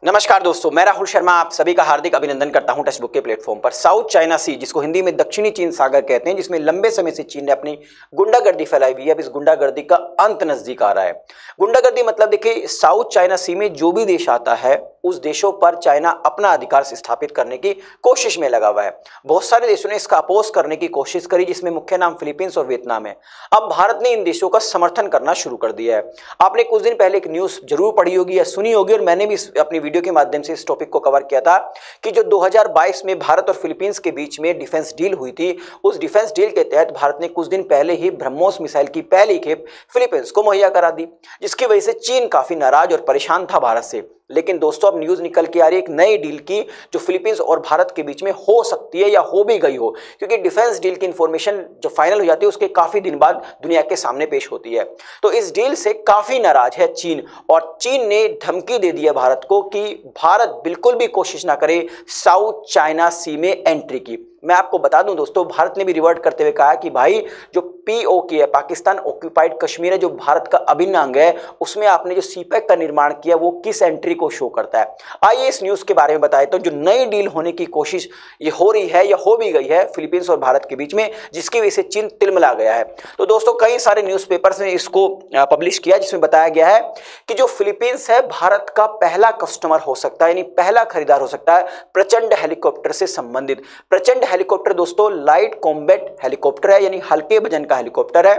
नमस्कार दोस्तों, मैं राहुल शर्मा आप सभी का हार्दिक अभिनंदन करता हूं टेक्स्ट बुक के प्लेटफॉर्म पर। साउथ चाइना सी, जिसको हिंदी में दक्षिणी चीन सागर कहते हैं, जिसमें लंबे समय से चीन ने अपनी गुंडागर्दी फैलाई हुई है। अब इस गुंडागर्दी का अंत नजदीक आ रहा है। गुंडागर्दी मतलब देखिए, साउथ चाइना सी में जो भी देश आता है उस देशों पर चाइना अपना अधिकार स्थापित करने की कोशिश में लगा हुआ है। बहुत सारे देशों ने इसका अपोज करने की कोशिश करी, जिसमें मुख्य नाम फिलीपींस और वियतनाम है। अब भारत ने इन देशों का समर्थन करना शुरू कर दिया है। आपने कुछ दिन पहले एक न्यूज जरूर पढ़ी होगी या सुनी होगी, और मैंने भी अपनी वीडियो के माध्यम से इस टॉपिक को कवर किया था कि जो 2022 में भारत और फिलीपींस के बीच में डिफेंस डील हुई थी, उस डिफेंस डील के तहत भारत ने कुछ दिन पहले ही ब्रह्मोस मिसाइल की पहली खेप फिलीपींस को मुहैया करा दी, जिसकी वजह से चीन काफी नाराज और परेशान था भारत से। लेकिन दोस्तों, अब न्यूज निकल के आ रही है एक नई डील की, जो फिलीपींस और भारत के बीच में हो सकती है या हो भी गई हो, क्योंकि डिफेंस डील की इंफॉर्मेशन जो फाइनल हो जाती है उसके काफी दिन बाद दुनिया के सामने पेश होती है। तो इस डील से काफी नाराज है चीन, और चीन ने धमकी दे दी है भारत को कि भारत बिल्कुल भी कोशिश ना करे साउथ चाइना सी में एंट्री की। मैं आपको बता दूं दोस्तों, भारत ने भी रिवर्ट करते हुए कहा कि भाई जो पीओके है, पाकिस्तान ऑक्यूपाइड कश्मीर है, जो भारत का अभिन्न अंग है, उसमें आपने जो सीपैक का निर्माण किया वो किस एंट्री को शो करता है। आइए इस न्यूज के बारे में बताएं। तो जो नई डील होने की कोशिश ये हो रही है या हो भी गई है फिलीपींस और भारत के बीच में, जिसकी वजह से चीन तिलमिला गया है। तो दोस्तों, कई सारे न्यूज़पेपर्स ने इसको पब्लिश किया, जिसमें बताया गया है कि जो फिलीपींस है भारत का पहला कस्टमर हो सकता है, यानी पहला खरीदार हो सकता है प्रचंड हेलीकॉप्टर से संबंधित। प्रचंड हेलीकॉप्टर दोस्तों लाइट कॉम्बैट हेलीकॉप्टर है, यानी हल्के वजन का हेलीकॉप्टर है।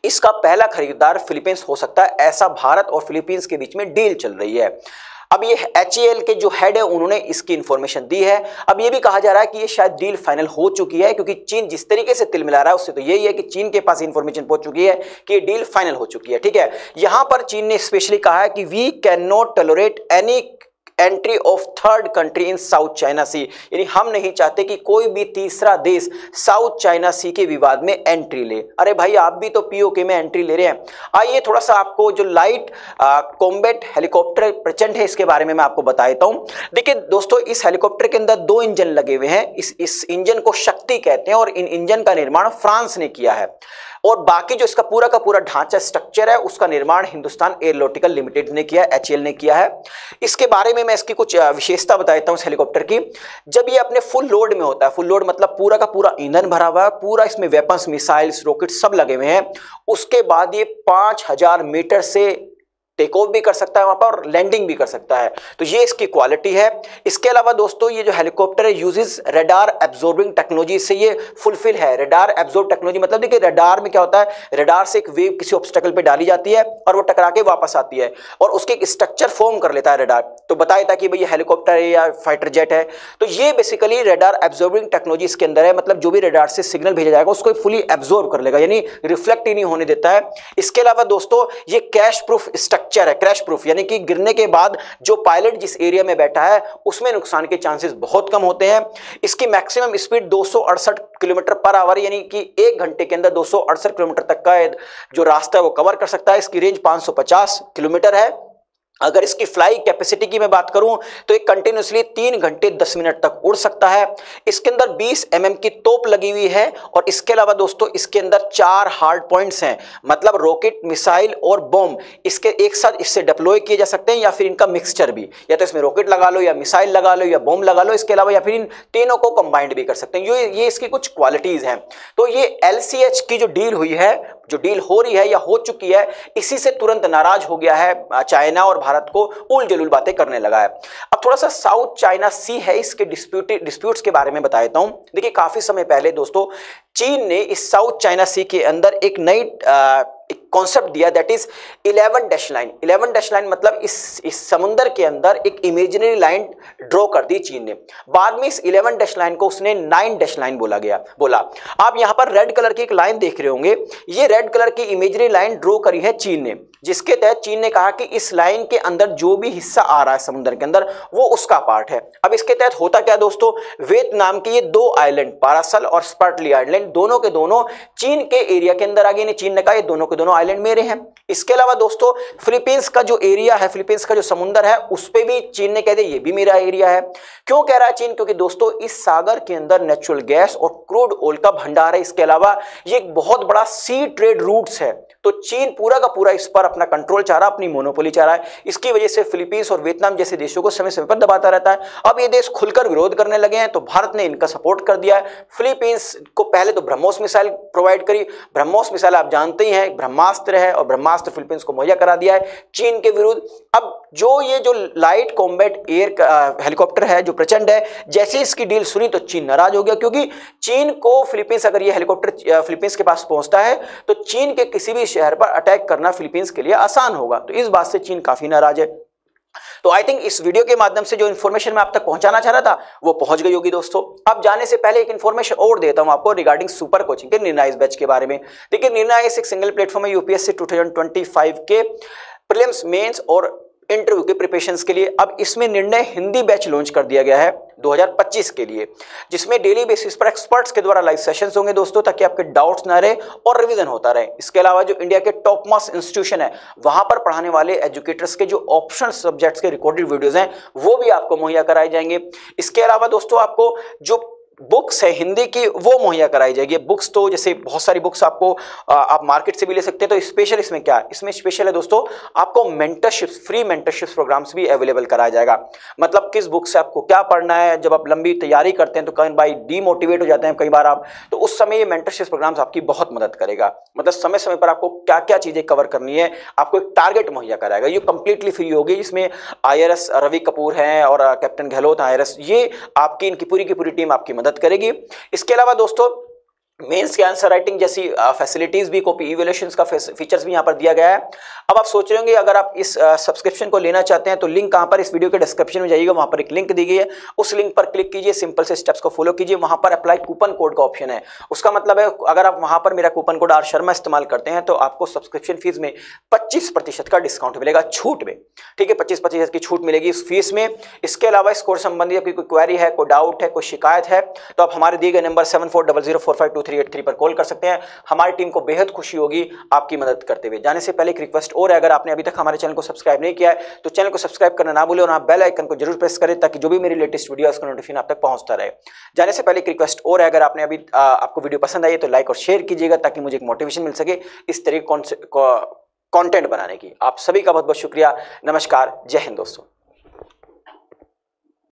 इसका पहला खरीदार फिलीपींस हो सकता है, ऐसा भारत और फिलीपींस के बीच में डील चल रही है। अब ये HAL के जो हेड है उन्होंने इसकी इंफॉर्मेशन दी है। अब ये भी कहा जा रहा है कि ये शायद डील फाइनल हो चुकी है, क्योंकि चीन जिस तरीके से तिलमिला रहा है उससे तो यही है कि चीन के पास इंफॉर्मेशन पहुंच चुकी है कि ये डील फाइनल हो चुकी है। ठीक है, यहां पर चीन ने स्पेशली कहा है कि we can not tolerate any entry of third country in South China Sea, यानी हम नहीं चाहते कि कोई भी तीसरा देश साउथ चाइना सी के विवाद में एंट्री ले। अरे भाई, आप भी तो पीओके में एंट्री ले रहे हैं। आइए थोड़ा सा आपको जो लाइट कॉम्बैट हेलीकॉप्टर प्रचंड है इसके बारे में मैं आपको बता देता हूं। देखिए दोस्तों, इस हेलीकॉप्टर के अंदर 2 इंजन लगे हुए हैं। इस इंजन को शक्ति कहते हैं, और इन इंजन का निर्माण फ्रांस ने किया है, और बाकी जो इसका पूरा का पूरा ढांचा स्ट्रक्चर है उसका निर्माण हिंदुस्तान एयरोनॉटिकल लिमिटेड ने किया है, HAL ने किया है। इसके बारे में मैं इसकी कुछ विशेषता बताता हूं इस हेलीकॉप्टर की। जब ये अपने फुल लोड में होता है, फुल लोड मतलब पूरा का पूरा ईंधन भरा हुआ है, पूरा इसमें वेपन्स, मिसाइल्स, रॉकेट सब लगे हुए हैं, उसके बाद ये 5000 मीटर से टेक ऑफ भी कर सकता है वहां पर और लैंडिंग भी कर सकता है। तो ये इसकी क्वालिटी है। इसके अलावा दोस्तों, ये जो हेलीकॉप्टर है यूजेस रडार एब्जॉर्बिंग टेक्नोलॉजी से ये फुलफिल है। रडार एब्जॉर्ब टेक्नोलॉजी मतलब देखिए, रडार में क्या होता है, रडार से एक वेव किसी ऑब्स्टेकल पे डाली जाती है और वो टकरा के वापस आती है, और उसके एक स्ट्रक्चर फॉर्म कर लेता है रडार। तो बताया था कि भाई ये हेलीकॉप्टर है या फाइटर जेट है, तो ये बेसिकली रडार एब्जॉर्बिंग टेक्नोलॉजी इसके अंदर है। मतलब जो भी रडार से सिग्नल भेजा जाएगा उसको फुली एब्जॉर्ब कर लेगा, यानी रिफ्लेक्ट ही नहीं होने देता है। इसके अलावा दोस्तों, ये कैश प्रूफ स्ट्रक्चर है, क्रैश प्रूफ, यानी कि गिरने के बाद जो पायलट जिस एरिया में बैठा है उसमें नुकसान के चांसेस बहुत कम होते हैं। इसकी maximum speed 268 kilometre per hour, यानी कि 1 घंटे के अंदर 268 किलोमीटर तक का जो रास्ता है वो कवर कर सकता है। इसकी रेंज 550 किलोमीटर है। अगर इसकी फ्लाई कैपेसिटी की मैं बात करूं तो एक कंटिन्यूसली 3 घंटे 10 मिनट तक उड़ सकता है। इसके अंदर 20 mm की तोप लगी हुई है, और इसके अलावा दोस्तों इसके अंदर 4 हार्ड पॉइंट्स हैं, मतलब रॉकेट, मिसाइल और बॉम्ब इसके एक साथ इससे डिप्लॉय किए जा सकते हैं, या फिर इनका मिक्सचर भी, या तो इसमें रॉकेट लगा लो या मिसाइल लगा लो या बॉम्ब लगा लो, इसके अलावा या फिर इन तीनों को कंबाइंड भी कर सकते हैं। ये इसकी कुछ क्वालिटीज हैं। तो ये LCH की जो डील हुई है, जो डील हो रही है या हो चुकी है, इसी से तुरंत नाराज हो गया है चाइना और भारत को उल जलूल बातें करने लगा है। अब थोड़ा सा साउथ चाइना सी है, इसके डिस्प्यूट्स के बारे में बता देता हूं। देखिए, काफी समय पहले दोस्तों चीन ने इस साउथ चाइना सी के अंदर एक नई कॉन्सेप्ट दिया, that is 11 dash line. 11 dash line मतलब इस समुद्र के अंदर एक इमेजिनरी लाइन ड्रॉ कर दी चीन ने। बाद में इस 11 डैश लाइन को उसने 9 डैश लाइन बोला। आप यहां पर रेड कलर की एक लाइन देख रहे होंगे, ये रेड कलर की इमेजिनरी लाइन ड्रॉ करी है चीन ने, जिसके तहत चीन ने कहा कि इस लाइन के अंदर जो भी हिस्सा आ रहा है समुद्र के अंदर वो उसका पार्ट है। अब इसके तहत होता क्या दोस्तों, वियतनाम के ये 2 आइलैंड, पारासल और स्पर्टली आइलैंड, दोनों के दोनों चीन के एरिया के अंदर आ गए। चीन ने कहा ये दोनों के दोनों आइलैंड मेरे हैं। इसके अलावा दोस्तों फिलीपींस का जो एरिया है, फिलीपींस का जो समुद्र है, उस पे भी चीन ने कह दिया ये भी मेरा एरिया है। क्यों कह रहा है चीन? क्योंकि दोस्तों इस सागर के अंदर नेचुरल गैस और क्रूड ऑयल का भंडार है। इसके अलावा ये एक बहुत बड़ा सी ट्रेड रूट्स है, तो चीन पूरा का पूरा इस पर अपना कंट्रोल चाह रहा है, अपनी मोनोपोली चाह रहा है। इसकी वजह से फिलीपींस और वियतनाम जैसे देशों को समय समय पर दबाता रहता है। अब ये देश खुलकर विरोध करने लगे हैं, तो भारत ने इनका सपोर्ट कर दिया है। फिलीपींस को पहले तो ब्रह्मोस मिसाइल प्रोवाइड करी। ब्रह्मोस मिसाइल आप जानते ही हैं ब्रह्मास्त्र है, और ब्रह्मास्त्र फिलीपींस को मुहैया करा दिया है चीन के विरुद्ध। अब ये जो लाइट कॉम्बैट एयर हेलीकॉप्टर है जो प्रचंड है, जैसे इसकी डील सुनी तो चीन नाराज हो गया, क्योंकि चीन को फिलीपींस, अगर ये हेलीकॉप्टर फिलीपींस के पास पहुंचता है तो चीन के किसी भी शहर पर अटैक करना फिलीपींस के लिए आसान होगा। तो इस बात से चीन काफी नाराज है। तो आई थिंक इस वीडियो के माध्यम से जो इन्फॉर्मेशन मैं आप तक पहुंचाना चाह रहा था वो पहुंच गई होगी दोस्तों। अब जाने से पहले एक इन्फॉर्मेशन और देता हूं आपको रिगार्डिंग सुपर कोचिंग के निर्णय बैच के बारे में। देखिए, निर्णय एक सिंगल प्लेटफॉर्म है यूपीएससी 2025 के प्रीलिम्स, मेंस और इंटरव्यू के प्रिपरेशंस के लिए। अब इसमें निर्णय हिंदी बैच लॉन्च कर दिया गया है 2025 के लिए, जिसमें डेली बेसिस पर एक्सपर्ट्स के द्वारा लाइव सेशंस होंगे दोस्तों, ताकि आपके डाउट्स ना रहे और रिवीजन होता रहे। इसके अलावा जो इंडिया के टॉप मोस्ट इंस्टीट्यूशन है वहां पर पढ़ाने वाले एजुकेटर्स के जो ऑप्शनल सब्जेक्ट्स के रिकॉर्डेड वीडियोस हैं वो भी आपको मुहैया कराए जाएंगे। इसके अलावा दोस्तों आपको जो बुक्स है हिंदी की वो मुहैया कराई जाएगी। बुक्स तो जैसे बहुत सारी बुक्स आपको आप मार्केट से भी ले सकते हैं। तो स्पेशल इसमें क्या है, इसमें स्पेशल है दोस्तों आपको मेंटरशिप्स, फ्री मेंटरशिप्स प्रोग्राम्स भी अवेलेबल कराया जाएगा। मतलब किस बुक से आपको क्या पढ़ना है, जब आप लंबी तैयारी करते हैं तो कई बार डीमोटिवेट हो जाते हैं कई बार आप, तो उस समय ये मेंटरशिप्स प्रोग्राम्स आपकी बहुत मदद करेगा। मतलब समय समय पर आपको क्या क्या चीजें कवर करनी है, आपको एक टारगेट मुहैया कराएगा। ये कंप्लीटली फ्री होगी। इसमें IRS रवि कपूर हैं और कैप्टन गहलोत IRS, ये आपकी इनकी पूरी की पूरी टीम आपकी मदद करेगी। इसके अलावा दोस्तों मेंस के आंसर राइटिंग जैसी फैसिलिटीज भी, कॉपी इवैल्यूएशंस का फीचर्स भी यहां पर दिया गया है। अब आप सोच रहे होंगे अगर आप इस सब्सक्रिप्शन को लेना चाहते हैं तो लिंक कहां पर, इस वीडियो के डिस्क्रिप्शन में जाइएगा, वहां पर एक लिंक दी गई है, उस लिंक पर क्लिक कीजिए, सिंपल से स्टेप्स को फॉलो कीजिए। वहां पर अप्लाई कूपन कोड का ऑप्शन है। उसका मतलब है अगर आप वहां पर मेरा कूपन कोड आर शर्मा इस्तेमाल करते हैं तो आपको सब्सक्रिप्शन फीस में 25% का डिस्काउंट मिलेगा, छूट में। ठीक है, 25% की छूट मिलेगी इस फीस में। इसके अलावा इस कोर्स संबंधी आपकी कोई क्वेरी है, कोई डाउट है, कोई शिकायत है, तो आप हमारे दिए गए नंबर 7400452383 पर कॉल कर सकते हैं। हमारी टीम को बेहद खुशी होगी आपकी मदद करते हुए। जाने से पहले एक रिक्वेस्ट और है, अगर आपने अभी तक हमारे चैनल को सब्सक्राइब नहीं किया है तो चैनल को सब्सक्राइब करना ना भूलें और आप बेल आइकन को जरूर प्रेस करें ताकि जो भी मेरी लेटेस्ट वीडियो है उसका नोटिफिकेशन आप तक पहुंचता रहे। जाने से पहले एक रिक्वेस्ट और है, अगर आपने अभी आपको वीडियो पसंद आई है तो लाइक और शेयर कीजिएगा ताकि मुझे एक मोटिवेशन मिल सके इस तरह कंटेंट बनाने की। आप सभी का बहुत बहुत शुक्रिया। नमस्कार, जय हिंद दोस्तों।